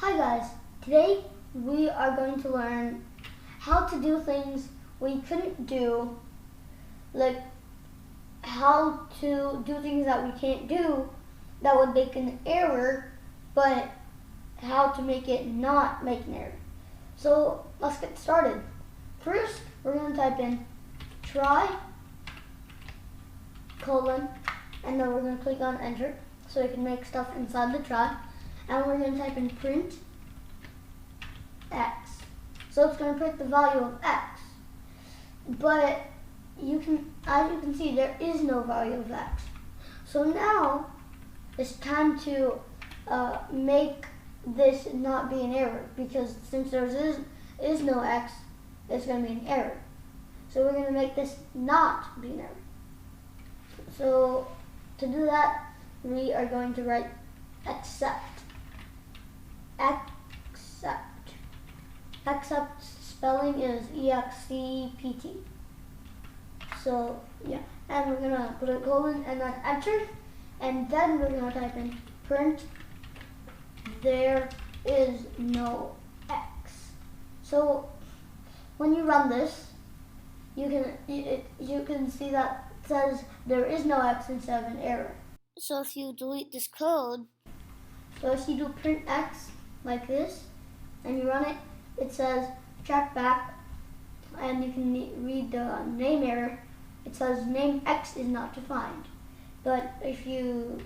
Hi guys, today we are going to learn how to do things we couldn't do, like how to do things that we can't do that would make an error, but how to make it not make an error. So let's get started. First, we're going to type in try, colon, and then we're going to click on enter so we can make stuff inside the try. And we're going to type in print x. So it's going to print the value of x. But as you can see, there is no value of x. So now it's time to make this not be an error, because since there is no x, it's going to be an error. So we're going to make this not be an error. So to do that, we are going to write except. Except spelling is E-X-C-P-T. So yeah, and we're gonna put a colon and then enter, and then we're gonna type in print there is no x. So when you run this, you can see that it says there is no x instead of an error. So if you delete this code, so if you do print x like this, and you run it, it says track back, and you can read the name error. It says name x is not defined. But if you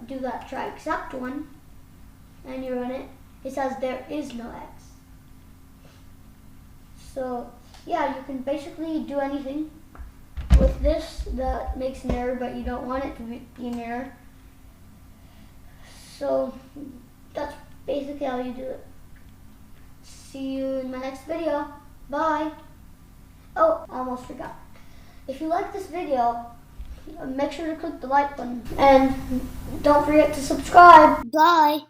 do that try except one, and you run it, it says there is no x. So yeah, you can basically do anything with this that makes an error, but you don't want it to be an error. So that's basically how you do it. See you in my next video. Bye. Oh, I almost forgot. If you like this video, make sure to click the like button. And don't forget to subscribe. Bye.